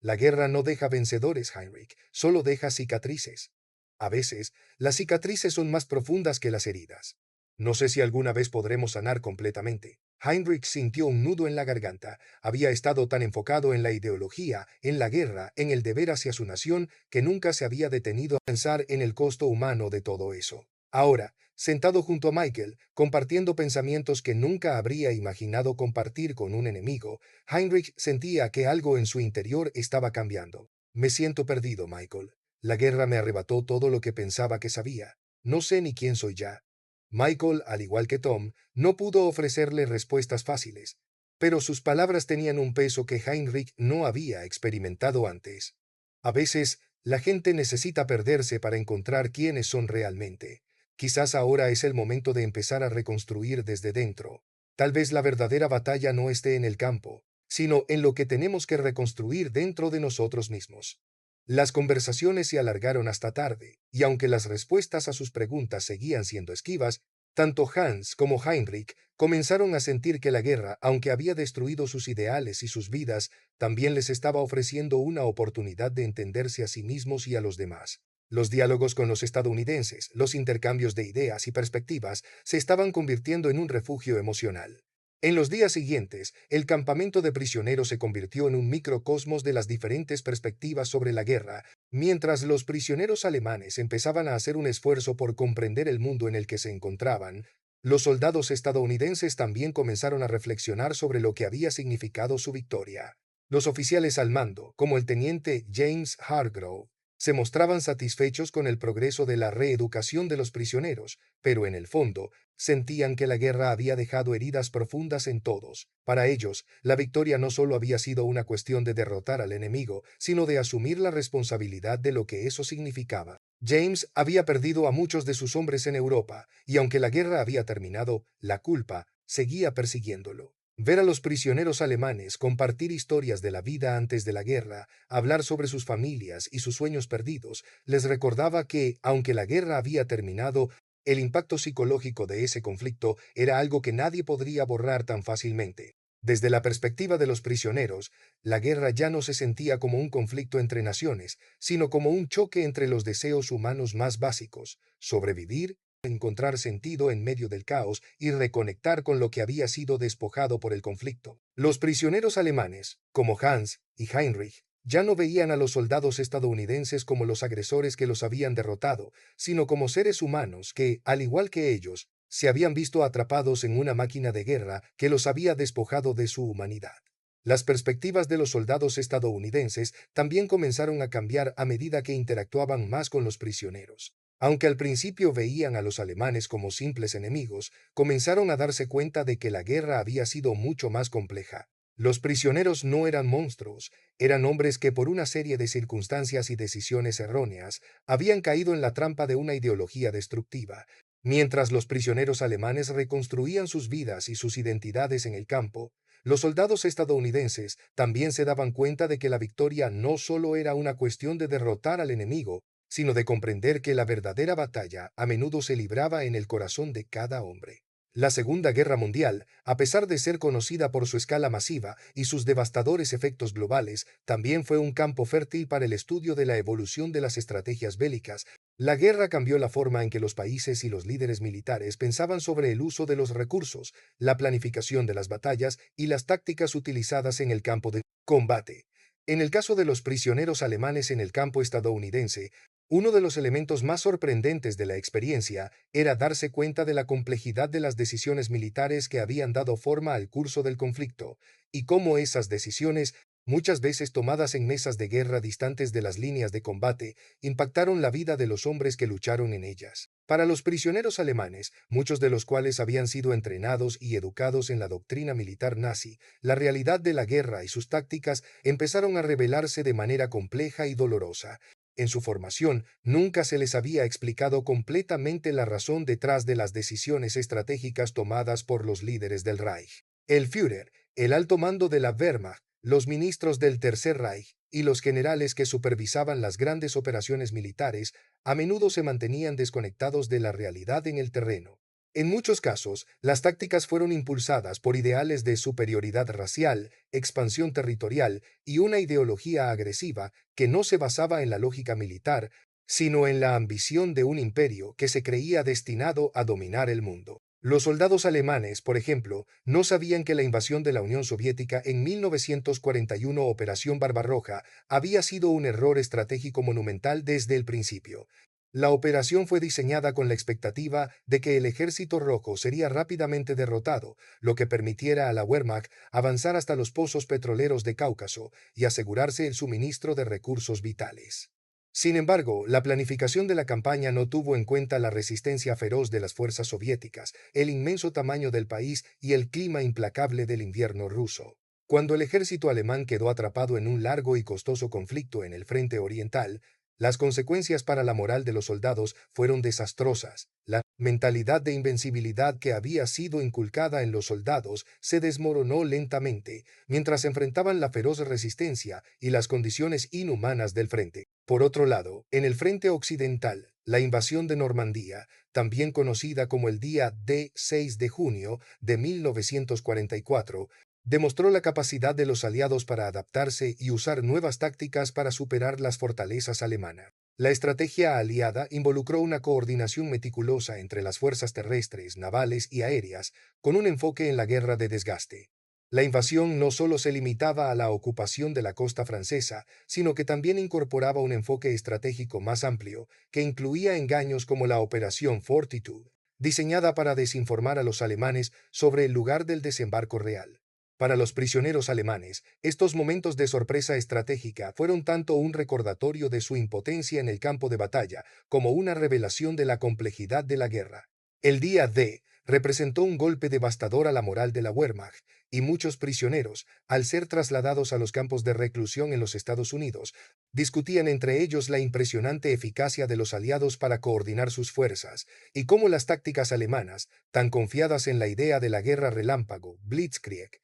La guerra no deja vencedores, Heinrich, solo deja cicatrices. A veces, las cicatrices son más profundas que las heridas. No sé si alguna vez podremos sanar completamente. Heinrich sintió un nudo en la garganta. Había estado tan enfocado en la ideología, en la guerra, en el deber hacia su nación, que nunca se había detenido a pensar en el costo humano de todo eso. Ahora, sentado junto a Michael, compartiendo pensamientos que nunca habría imaginado compartir con un enemigo, Heinrich sentía que algo en su interior estaba cambiando. Me siento perdido, Michael. La guerra me arrebató todo lo que pensaba que sabía. No sé ni quién soy ya. Michael, al igual que Tom, no pudo ofrecerle respuestas fáciles, pero sus palabras tenían un peso que Heinrich no había experimentado antes. A veces, la gente necesita perderse para encontrar quiénes son realmente. Quizás ahora es el momento de empezar a reconstruir desde dentro. Tal vez la verdadera batalla no esté en el campo, sino en lo que tenemos que reconstruir dentro de nosotros mismos. Las conversaciones se alargaron hasta tarde, y aunque las respuestas a sus preguntas seguían siendo esquivas, tanto Hans como Heinrich comenzaron a sentir que la guerra, aunque había destruido sus ideales y sus vidas, también les estaba ofreciendo una oportunidad de entenderse a sí mismos y a los demás. Los diálogos con los estadounidenses, los intercambios de ideas y perspectivas se estaban convirtiendo en un refugio emocional. En los días siguientes, el campamento de prisioneros se convirtió en un microcosmos de las diferentes perspectivas sobre la guerra, mientras los prisioneros alemanes empezaban a hacer un esfuerzo por comprender el mundo en el que se encontraban. Los soldados estadounidenses también comenzaron a reflexionar sobre lo que había significado su victoria. Los oficiales al mando, como el teniente James Hargrove, se mostraban satisfechos con el progreso de la reeducación de los prisioneros, pero en el fondo sentían que la guerra había dejado heridas profundas en todos. Para ellos, la victoria no solo había sido una cuestión de derrotar al enemigo, sino de asumir la responsabilidad de lo que eso significaba. James había perdido a muchos de sus hombres en Europa, y aunque la guerra había terminado, la culpa seguía persiguiéndolo. Ver a los prisioneros alemanes compartir historias de la vida antes de la guerra, hablar sobre sus familias y sus sueños perdidos, les recordaba que, aunque la guerra había terminado, el impacto psicológico de ese conflicto era algo que nadie podría borrar tan fácilmente. Desde la perspectiva de los prisioneros, la guerra ya no se sentía como un conflicto entre naciones, sino como un choque entre los deseos humanos más básicos: sobrevivir, encontrar sentido en medio del caos y reconectar con lo que había sido despojado por el conflicto. Los prisioneros alemanes, como Hans y Heinrich, ya no veían a los soldados estadounidenses como los agresores que los habían derrotado, sino como seres humanos que, al igual que ellos, se habían visto atrapados en una máquina de guerra que los había despojado de su humanidad. Las perspectivas de los soldados estadounidenses también comenzaron a cambiar a medida que interactuaban más con los prisioneros. Aunque al principio veían a los alemanes como simples enemigos, comenzaron a darse cuenta de que la guerra había sido mucho más compleja. Los prisioneros no eran monstruos, eran hombres que por una serie de circunstancias y decisiones erróneas habían caído en la trampa de una ideología destructiva. Mientras los prisioneros alemanes reconstruían sus vidas y sus identidades en el campo, los soldados estadounidenses también se daban cuenta de que la victoria no solo era una cuestión de derrotar al enemigo, sino de comprender que la verdadera batalla a menudo se libraba en el corazón de cada hombre. La Segunda Guerra Mundial, a pesar de ser conocida por su escala masiva y sus devastadores efectos globales, también fue un campo fértil para el estudio de la evolución de las estrategias bélicas. La guerra cambió la forma en que los países y los líderes militares pensaban sobre el uso de los recursos, la planificación de las batallas y las tácticas utilizadas en el campo de combate. En el caso de los prisioneros alemanes en el campo estadounidense, uno de los elementos más sorprendentes de la experiencia era darse cuenta de la complejidad de las decisiones militares que habían dado forma al curso del conflicto, y cómo esas decisiones, muchas veces tomadas en mesas de guerra distantes de las líneas de combate, impactaron la vida de los hombres que lucharon en ellas. Para los prisioneros alemanes, muchos de los cuales habían sido entrenados y educados en la doctrina militar nazi, la realidad de la guerra y sus tácticas empezaron a revelarse de manera compleja y dolorosa. En su formación, nunca se les había explicado completamente la razón detrás de las decisiones estratégicas tomadas por los líderes del Reich. El Führer, el alto mando de la Wehrmacht, los ministros del Tercer Reich y los generales que supervisaban las grandes operaciones militares a menudo se mantenían desconectados de la realidad en el terreno. En muchos casos, las tácticas fueron impulsadas por ideales de superioridad racial, expansión territorial y una ideología agresiva que no se basaba en la lógica militar, sino en la ambición de un imperio que se creía destinado a dominar el mundo. Los soldados alemanes, por ejemplo, no sabían que la invasión de la Unión Soviética en 1941, Operación Barbarroja, había sido un error estratégico monumental desde el principio. La operación fue diseñada con la expectativa de que el Ejército Rojo sería rápidamente derrotado, lo que permitiera a la Wehrmacht avanzar hasta los pozos petroleros de Cáucaso y asegurarse el suministro de recursos vitales. Sin embargo, la planificación de la campaña no tuvo en cuenta la resistencia feroz de las fuerzas soviéticas, el inmenso tamaño del país y el clima implacable del invierno ruso. Cuando el ejército alemán quedó atrapado en un largo y costoso conflicto en el frente oriental, las consecuencias para la moral de los soldados fueron desastrosas. La mentalidad de invencibilidad que había sido inculcada en los soldados se desmoronó lentamente mientras enfrentaban la feroz resistencia y las condiciones inhumanas del frente. Por otro lado, en el frente occidental, la invasión de Normandía, también conocida como el día D 6 de junio de 1944, demostró la capacidad de los aliados para adaptarse y usar nuevas tácticas para superar las fortalezas alemanas. La estrategia aliada involucró una coordinación meticulosa entre las fuerzas terrestres, navales y aéreas, con un enfoque en la guerra de desgaste. La invasión no solo se limitaba a la ocupación de la costa francesa, sino que también incorporaba un enfoque estratégico más amplio, que incluía engaños como la Operación Fortitude, diseñada para desinformar a los alemanes sobre el lugar del desembarco real. Para los prisioneros alemanes, estos momentos de sorpresa estratégica fueron tanto un recordatorio de su impotencia en el campo de batalla como una revelación de la complejidad de la guerra. El día D representó un golpe devastador a la moral de la Wehrmacht, y muchos prisioneros, al ser trasladados a los campos de reclusión en los Estados Unidos, discutían entre ellos la impresionante eficacia de los aliados para coordinar sus fuerzas, y cómo las tácticas alemanas, tan confiadas en la idea de la guerra relámpago, Blitzkrieg,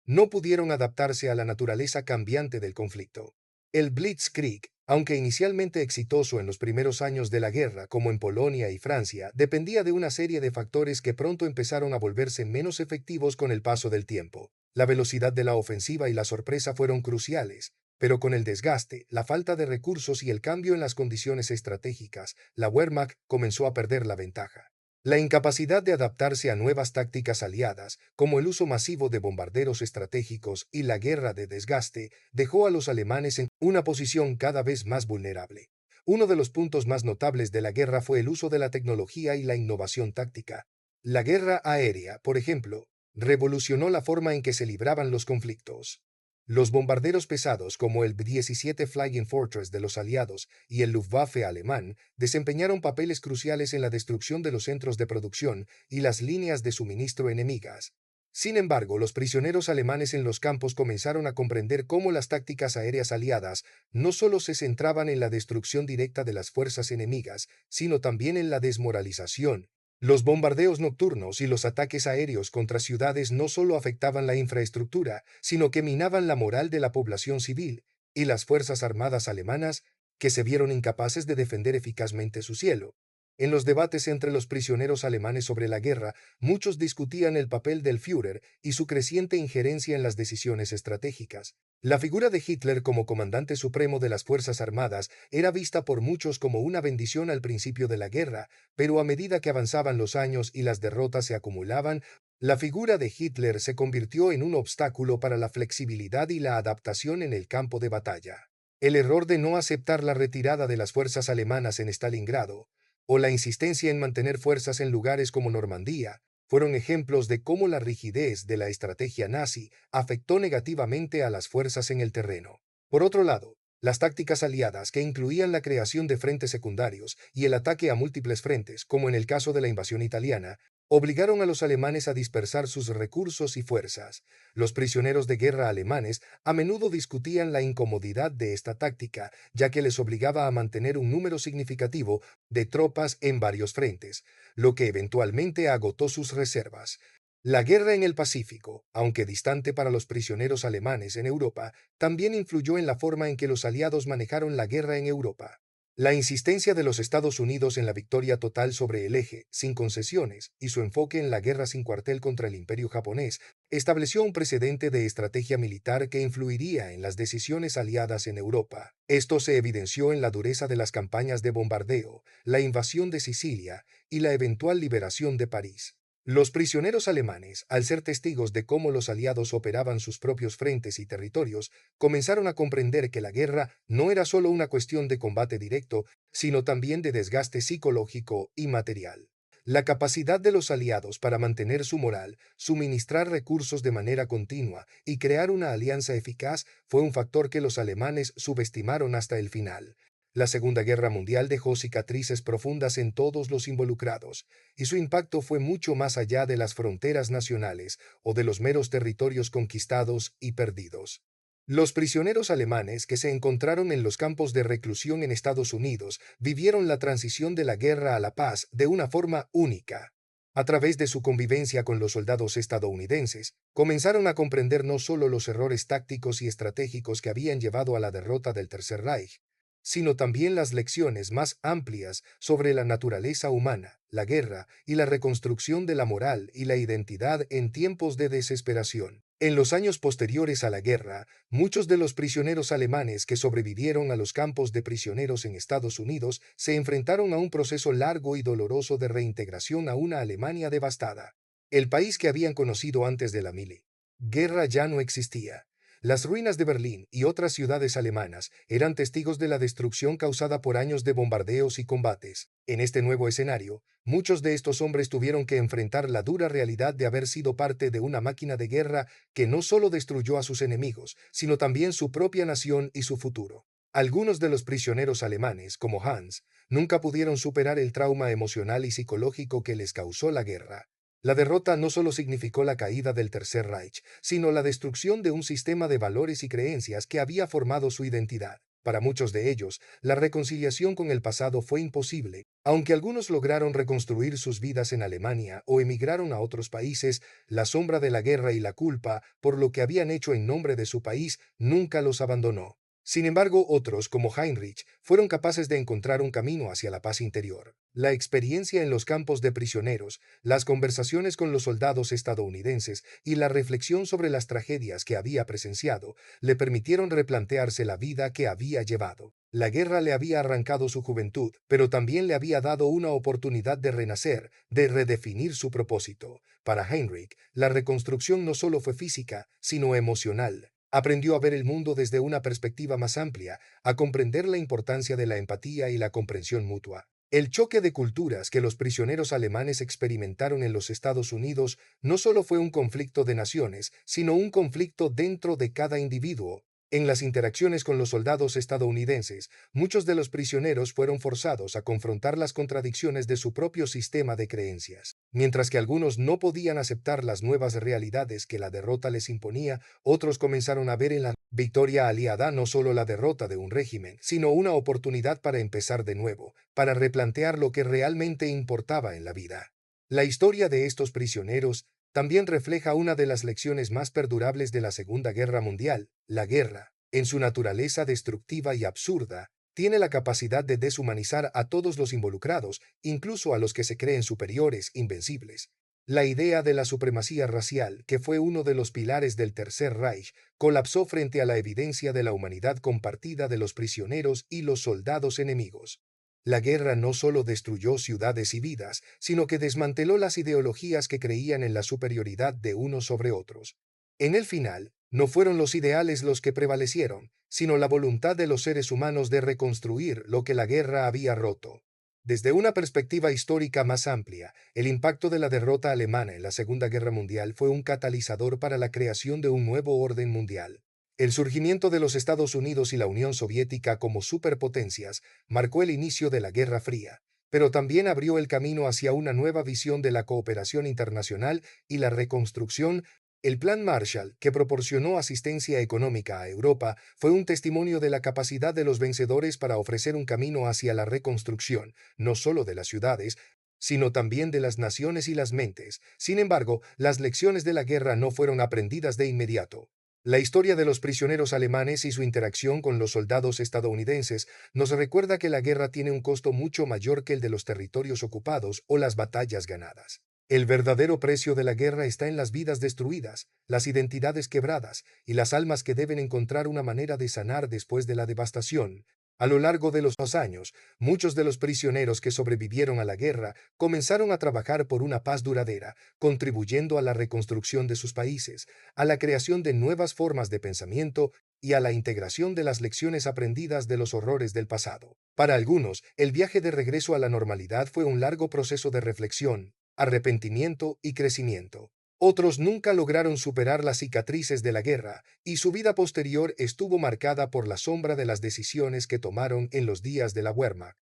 no pudieron adaptarse a la naturaleza cambiante del conflicto. El Blitzkrieg, aunque inicialmente exitoso en los primeros años de la guerra, como en Polonia y Francia, dependía de una serie de factores que pronto empezaron a volverse menos efectivos con el paso del tiempo. La velocidad de la ofensiva y la sorpresa fueron cruciales, pero con el desgaste, la falta de recursos y el cambio en las condiciones estratégicas, la Wehrmacht comenzó a perder la ventaja. La incapacidad de adaptarse a nuevas tácticas aliadas, como el uso masivo de bombarderos estratégicos y la guerra de desgaste, dejó a los alemanes en una posición cada vez más vulnerable. Uno de los puntos más notables de la guerra fue el uso de la tecnología y la innovación táctica. La guerra aérea, por ejemplo, revolucionó la forma en que se libraban los conflictos. Los bombarderos pesados como el B-17 Flying Fortress de los aliados y el Luftwaffe alemán desempeñaron papeles cruciales en la destrucción de los centros de producción y las líneas de suministro enemigas. Sin embargo, los prisioneros alemanes en los campos comenzaron a comprender cómo las tácticas aéreas aliadas no solo se centraban en la destrucción directa de las fuerzas enemigas, sino también en la desmoralización. Los bombardeos nocturnos y los ataques aéreos contra ciudades no solo afectaban la infraestructura, sino que minaban la moral de la población civil, y las fuerzas armadas alemanas, que se vieron incapaces de defender eficazmente su cielo. En los debates entre los prisioneros alemanes sobre la guerra, muchos discutían el papel del Führer y su creciente injerencia en las decisiones estratégicas. La figura de Hitler como comandante supremo de las Fuerzas Armadas era vista por muchos como una bendición al principio de la guerra, pero a medida que avanzaban los años y las derrotas se acumulaban, la figura de Hitler se convirtió en un obstáculo para la flexibilidad y la adaptación en el campo de batalla. El error de no aceptar la retirada de las fuerzas alemanas en Stalingrado, o la insistencia en mantener fuerzas en lugares como Normandía, fueron ejemplos de cómo la rigidez de la estrategia nazi afectó negativamente a las fuerzas en el terreno. Por otro lado, las tácticas aliadas, que incluían la creación de frentes secundarios y el ataque a múltiples frentes, como en el caso de la invasión italiana, obligaron a los alemanes a dispersar sus recursos y fuerzas. Los prisioneros de guerra alemanes a menudo discutían la incomodidad de esta táctica, ya que les obligaba a mantener un número significativo de tropas en varios frentes, lo que eventualmente agotó sus reservas. La guerra en el Pacífico, aunque distante para los prisioneros alemanes en Europa, también influyó en la forma en que los aliados manejaron la guerra en Europa. La insistencia de los Estados Unidos en la victoria total sobre el eje, sin concesiones, y su enfoque en la guerra sin cuartel contra el imperio japonés, estableció un precedente de estrategia militar que influiría en las decisiones aliadas en Europa. Esto se evidenció en la dureza de las campañas de bombardeo, la invasión de Sicilia y la eventual liberación de París. Los prisioneros alemanes, al ser testigos de cómo los aliados operaban sus propios frentes y territorios, comenzaron a comprender que la guerra no era solo una cuestión de combate directo, sino también de desgaste psicológico y material. La capacidad de los aliados para mantener su moral, suministrar recursos de manera continua y crear una alianza eficaz fue un factor que los alemanes subestimaron hasta el final. La Segunda Guerra Mundial dejó cicatrices profundas en todos los involucrados, y su impacto fue mucho más allá de las fronteras nacionales o de los meros territorios conquistados y perdidos. Los prisioneros alemanes que se encontraron en los campos de reclusión en Estados Unidos vivieron la transición de la guerra a la paz de una forma única. A través de su convivencia con los soldados estadounidenses, comenzaron a comprender no solo los errores tácticos y estratégicos que habían llevado a la derrota del Tercer Reich, sino también las lecciones más amplias sobre la naturaleza humana, la guerra y la reconstrucción de la moral y la identidad en tiempos de desesperación. En los años posteriores a la guerra, muchos de los prisioneros alemanes que sobrevivieron a los campos de prisioneros en Estados Unidos se enfrentaron a un proceso largo y doloroso de reintegración a una Alemania devastada. El país que habían conocido antes de la mili guerra ya no existía. Las ruinas de Berlín y otras ciudades alemanas eran testigos de la destrucción causada por años de bombardeos y combates. En este nuevo escenario, muchos de estos hombres tuvieron que enfrentar la dura realidad de haber sido parte de una máquina de guerra que no solo destruyó a sus enemigos, sino también su propia nación y su futuro. Algunos de los prisioneros alemanes, como Hans, nunca pudieron superar el trauma emocional y psicológico que les causó la guerra. La derrota no solo significó la caída del Tercer Reich, sino la destrucción de un sistema de valores y creencias que había formado su identidad. Para muchos de ellos, la reconciliación con el pasado fue imposible. Aunque algunos lograron reconstruir sus vidas en Alemania o emigraron a otros países, la sombra de la guerra y la culpa por lo que habían hecho en nombre de su país nunca los abandonó. Sin embargo, otros, como Heinrich, fueron capaces de encontrar un camino hacia la paz interior. La experiencia en los campos de prisioneros, las conversaciones con los soldados estadounidenses y la reflexión sobre las tragedias que había presenciado le permitieron replantearse la vida que había llevado. La guerra le había arrancado su juventud, pero también le había dado una oportunidad de renacer, de redefinir su propósito. Para Heinrich, la reconstrucción no solo fue física, sino emocional. Aprendió a ver el mundo desde una perspectiva más amplia, a comprender la importancia de la empatía y la comprensión mutua. El choque de culturas que los prisioneros alemanes experimentaron en los Estados Unidos no solo fue un conflicto de naciones, sino un conflicto dentro de cada individuo. En las interacciones con los soldados estadounidenses, muchos de los prisioneros fueron forzados a confrontar las contradicciones de su propio sistema de creencias. Mientras que algunos no podían aceptar las nuevas realidades que la derrota les imponía, otros comenzaron a ver en la victoria aliada no solo la derrota de un régimen, sino una oportunidad para empezar de nuevo, para replantear lo que realmente importaba en la vida. La historia de estos prisioneros también refleja una de las lecciones más perdurables de la Segunda Guerra Mundial. La guerra, en su naturaleza destructiva y absurda, tiene la capacidad de deshumanizar a todos los involucrados, incluso a los que se creen superiores, invencibles. La idea de la supremacía racial, que fue uno de los pilares del Tercer Reich, colapsó frente a la evidencia de la humanidad compartida de los prisioneros y los soldados enemigos. La guerra no solo destruyó ciudades y vidas, sino que desmanteló las ideologías que creían en la superioridad de unos sobre otros. En el final, no fueron los ideales los que prevalecieron, sino la voluntad de los seres humanos de reconstruir lo que la guerra había roto. Desde una perspectiva histórica más amplia, el impacto de la derrota alemana en la Segunda Guerra Mundial fue un catalizador para la creación de un nuevo orden mundial. El surgimiento de los Estados Unidos y la Unión Soviética como superpotencias marcó el inicio de la Guerra Fría, pero también abrió el camino hacia una nueva visión de la cooperación internacional y la reconstrucción. El Plan Marshall, que proporcionó asistencia económica a Europa, fue un testimonio de la capacidad de los vencedores para ofrecer un camino hacia la reconstrucción, no solo de las ciudades, sino también de las naciones y las mentes. Sin embargo, las lecciones de la guerra no fueron aprendidas de inmediato. La historia de los prisioneros alemanes y su interacción con los soldados estadounidenses nos recuerda que la guerra tiene un costo mucho mayor que el de los territorios ocupados o las batallas ganadas. El verdadero precio de la guerra está en las vidas destruidas, las identidades quebradas y las almas que deben encontrar una manera de sanar después de la devastación. A lo largo de los años, muchos de los prisioneros que sobrevivieron a la guerra comenzaron a trabajar por una paz duradera, contribuyendo a la reconstrucción de sus países, a la creación de nuevas formas de pensamiento y a la integración de las lecciones aprendidas de los horrores del pasado. Para algunos, el viaje de regreso a la normalidad fue un largo proceso de reflexión, arrepentimiento y crecimiento. Otros nunca lograron superar las cicatrices de la guerra, y su vida posterior estuvo marcada por la sombra de las decisiones que tomaron en los días de la Wehrmacht.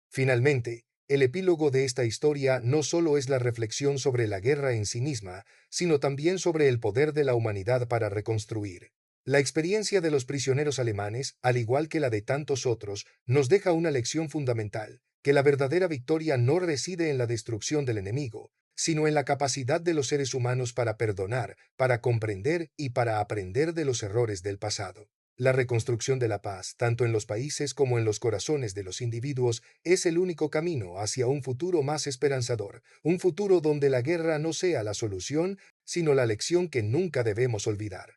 Finalmente, el epílogo de esta historia no solo es la reflexión sobre la guerra en sí misma, sino también sobre el poder de la humanidad para reconstruir. La experiencia de los prisioneros alemanes, al igual que la de tantos otros, nos deja una lección fundamental, que la verdadera victoria no reside en la destrucción del enemigo, sino en la capacidad de los seres humanos para perdonar, para comprender y para aprender de los errores del pasado. La reconstrucción de la paz, tanto en los países como en los corazones de los individuos, es el único camino hacia un futuro más esperanzador, un futuro donde la guerra no sea la solución, sino la lección que nunca debemos olvidar.